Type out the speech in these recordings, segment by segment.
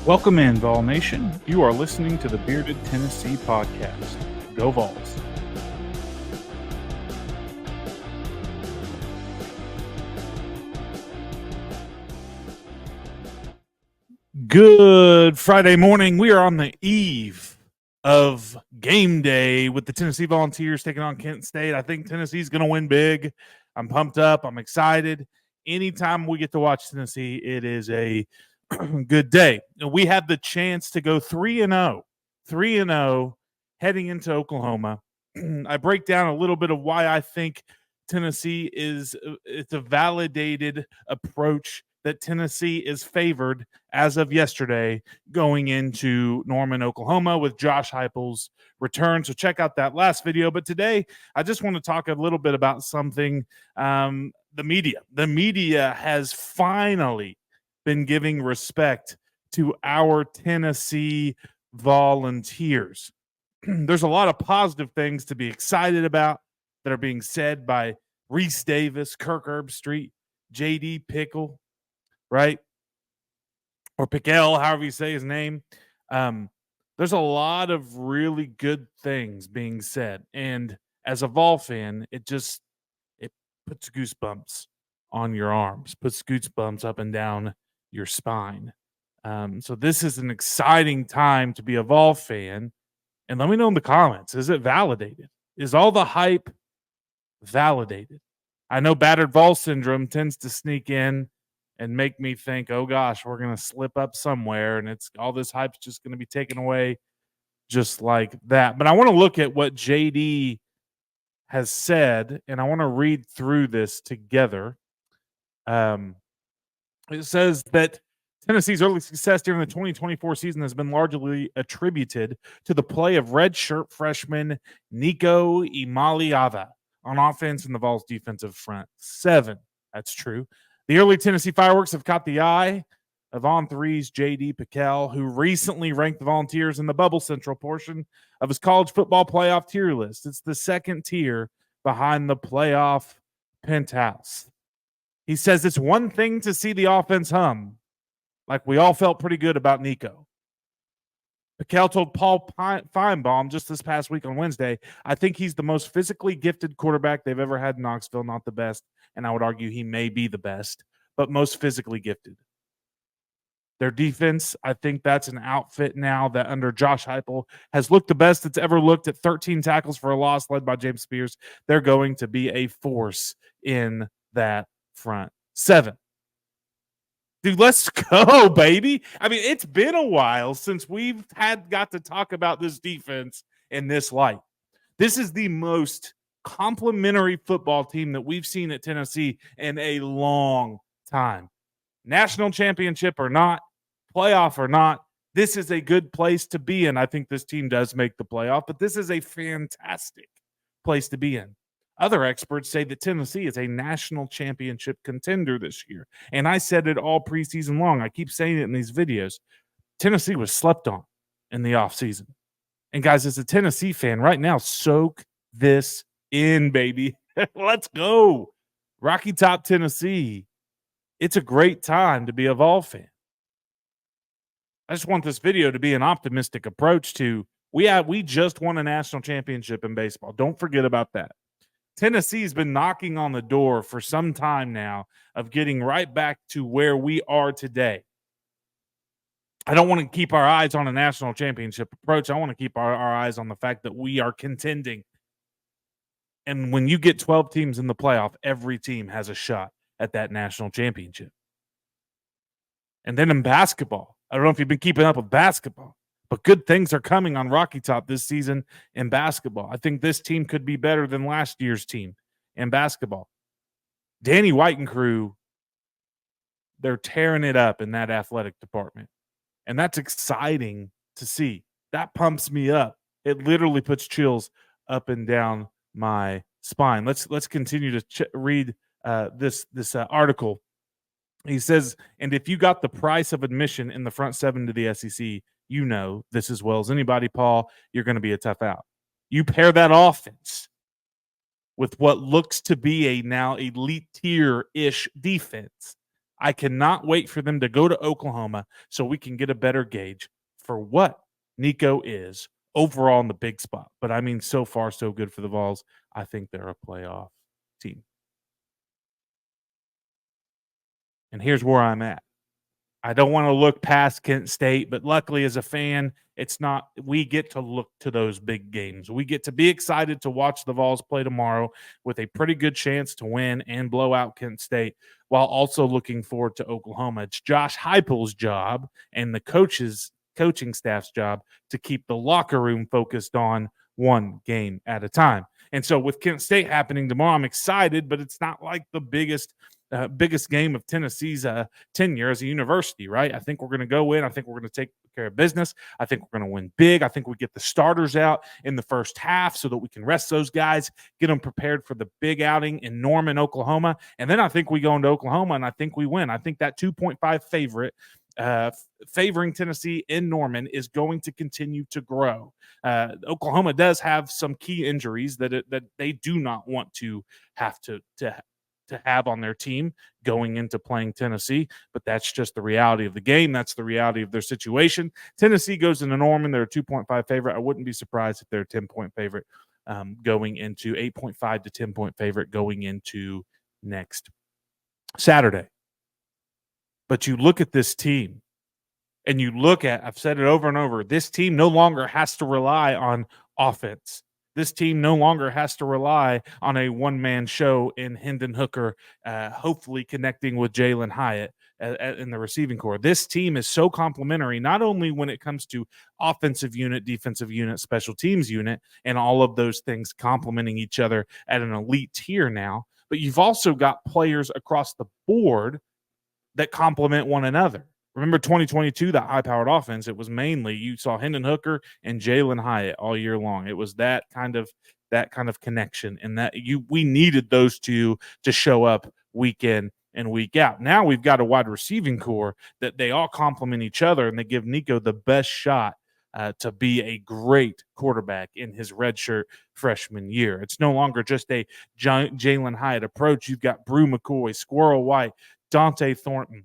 Welcome in, Vol Nation. You are listening to the Bearded Tennessee podcast. Go Vols. Good Friday morning. We are on the eve of game day with the Tennessee Volunteers taking on Kent State. I think Tennessee's going to win big. I'm pumped up. I'm excited. Anytime we get to watch Tennessee, it is a good day. We have the chance to go 3-0 heading into Oklahoma. I break down a little bit of why I think Tennessee it's a validated approach that Tennessee is favored as of yesterday going into Norman, Oklahoma with Josh Heupel's return. So check out that last video. But today, I just want to talk a little bit about something. The media. The media has finally been giving respect to our Tennessee Volunteers. There's a lot of positive things to be excited about that are being said by Reese Davis, Kirk Herbstreit, J.D. Pickle, right? Or Pickell, however you say his name. There's a lot of really good things being said. And as a Vol fan, it puts goosebumps on your arms, puts goosebumps up and down your spine. So this is an exciting time to be a Vol fan. And let me know in the comments, is it validated? Is all the hype validated? I know battered Vol syndrome tends to sneak in and make me think, oh gosh, we're going to slip up somewhere and it's all this hype's just going to be taken away just like that. But I want to look at what JD has said, and I want to read through this together. It says that Tennessee's early success during the 2024 season has been largely attributed to the play of redshirt freshman Nico Imaliava on offense in the Vols defensive front 7. That's true. The early Tennessee fireworks have caught the eye of On3's J.D. Pickell, who recently ranked the Volunteers in the Bubble Central portion of his college football playoff tier list. It's the second tier behind the playoff penthouse. He says it's one thing to see the offense hum, like we all felt pretty good about Nico. Pickell told Paul Feinbaum just this past week on Wednesday, I think he's the most physically gifted quarterback they've ever had in Knoxville, not the best, and I would argue he may be the best, but most physically gifted. Their defense, I think that's an outfit now that under Josh Heupel has looked the best it's ever looked at 13 tackles for a loss led by James Spears. They're going to be a force in that front 7. Dude, let's go, baby. I mean, it's been a while since we've got to talk about this defense in this light. This is the most complimentary football team that we've seen at Tennessee in a long time. National championship or not, playoff or not, this is a good place to be in. I think this team does make the playoff, but this is a fantastic place to be in. Other experts say that Tennessee is a national championship contender this year. And I said it all preseason long. I keep saying it in these videos. Tennessee was slept on in the offseason. And guys, as a Tennessee fan right now, soak this in, baby. Let's go. Rocky Top, Tennessee. It's a great time to be a Vol fan. I just want this video to be an optimistic approach to we just won a national championship in baseball. Don't forget about that. Tennessee's been knocking on the door for some time now of getting right back to where we are today. I don't want to keep our eyes on a national championship approach. I want to keep our eyes on the fact that we are contending. And when you get 12 teams in the playoff, every team has a shot at that national championship. And then in basketball, I don't know if you've been keeping up with basketball, but good things are coming on Rocky Top this season in basketball. I think this team could be better than last year's team in basketball. Danny White and crew, they're tearing it up in that athletic department. And that's exciting to see. That pumps me up. It literally puts chills up and down my spine. Let's continue to read this article. He says, and if you got the price of admission in the front 7 to the SEC, you know this as well as anybody, Paul, you're going to be a tough out. You pair that offense with what looks to be a now elite tier-ish defense, I cannot wait for them to go to Oklahoma so we can get a better gauge for what Nico is overall in the big spot. But I mean, so far, so good for the Vols. I think they're a playoff team. And here's where I'm at. I don't want to look past Kent State, but luckily as a fan, it's not we get to look to those big games. We get to be excited to watch the Vols play tomorrow with a pretty good chance to win and blow out Kent State while also looking forward to Oklahoma. It's Josh Heupel's job and the coaching staff's job to keep the locker room focused on one game at a time. And so with Kent State happening tomorrow, I'm excited, but it's not like the biggest game of Tennessee's tenure as a university, right? I think we're going to go in. I think we're going to take care of business. I think we're going to win big. I think we get the starters out in the first half so that we can rest those guys, get them prepared for the big outing in Norman, Oklahoma. And then I think we go into Oklahoma and I think we win. I think that 2.5 favorite favoring Tennessee in Norman is going to continue to grow. Oklahoma does have some key injuries that they do not want to have to have on their team going into playing Tennessee, but that's just the reality of the game. That's the reality of their situation. Tennessee goes into Norman. They're a 2.5 favorite. I wouldn't be surprised if they're a 10-point favorite going into 8.5 to 10-point favorite going into next Saturday. But you look at this team and you look at, I've said it over and over, this team no longer has to rely on offense. This team no longer has to rely on a one-man show in Hendon Hooker, hopefully connecting with Jalen Hyatt in the receiving core. This team is so complementary, not only when it comes to offensive unit, defensive unit, special teams unit, and all of those things complementing each other at an elite tier now, but you've also got players across the board that complement one another. Remember 2022, that high-powered offense, it was mainly you saw Hendon Hooker and Jalen Hyatt all year long. It was that kind of connection, and that we needed those two to show up week in and week out. Now we've got a wide receiving core that they all complement each other, and they give Nico the best shot to be a great quarterback in his redshirt freshman year. It's no longer just a Jalen Hyatt approach. You've got Brew McCoy, Squirrel White, Dante Thornton,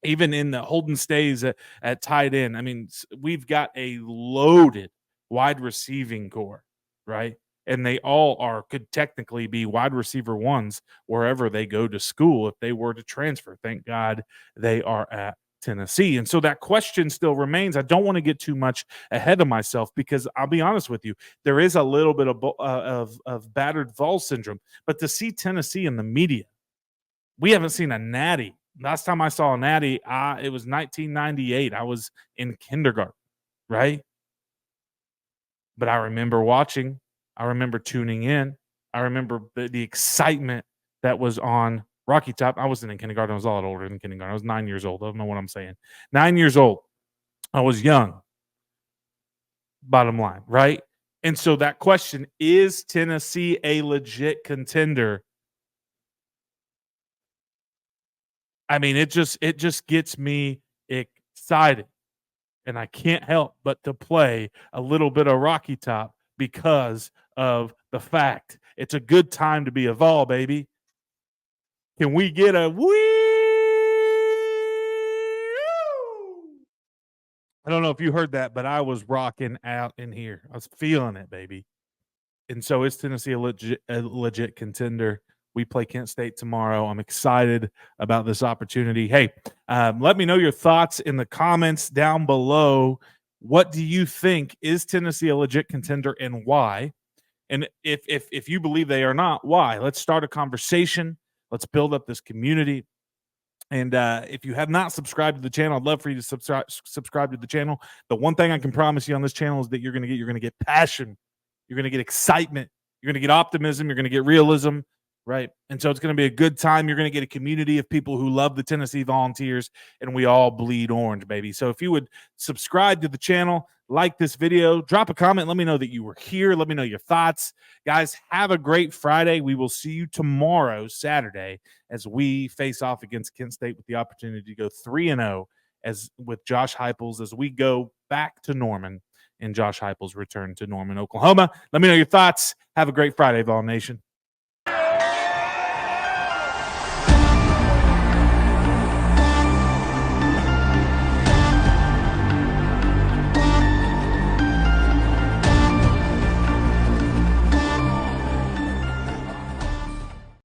even in the Holden Stays at tight end. I mean, we've got a loaded wide receiving core, right? And they all could technically be wide receiver ones wherever they go to school if they were to transfer. Thank God they are at Tennessee. And so that question still remains. I don't want to get too much ahead of myself because I'll be honest with you, there is a little bit of battered Vols syndrome. But to see Tennessee in the media, we haven't seen a natty. Last time I saw a natty, it was 1998. I was in kindergarten, right? But I remember watching. I remember tuning in. I remember the excitement that was on Rocky Top. I wasn't in kindergarten. I was a lot older than kindergarten. I was 9 years old. I don't know what I'm saying. 9 years old. I was young. Bottom line, right? And so that question, is Tennessee a legit contender? I mean, it just gets me excited, and I can't help but to play a little bit of Rocky Top because of the fact it's a good time to be a Vol, baby. Can we get a woo? I don't know if you heard that, but I was rocking out in here. I was feeling it, baby. And so is Tennessee a legit contender? We play Kent State tomorrow. I'm excited about this opportunity. Hey, let me know your thoughts in the comments down below. What do you think? Is Tennessee a legit contender and why? And if you believe they are not, why? Let's start a conversation. Let's build up this community. And if you have not subscribed to the channel, I'd love for you to subscribe to the channel. The one thing I can promise you on this channel is that you're going to get passion. You're going to get excitement. You're going to get optimism. You're going to get realism, right? And so it's going to be a good time. You're going to get a community of people who love the Tennessee Volunteers, and we all bleed orange, baby. So if you would subscribe to the channel, like this video, drop a comment. Let me know that you were here. Let me know your thoughts. Guys, have a great Friday. We will see you tomorrow, Saturday, as we face off against Kent State with the opportunity to go 3-0 with Josh Heupels as we go back to Norman and Josh Heupels return to Norman, Oklahoma. Let me know your thoughts. Have a great Friday, Vol Nation.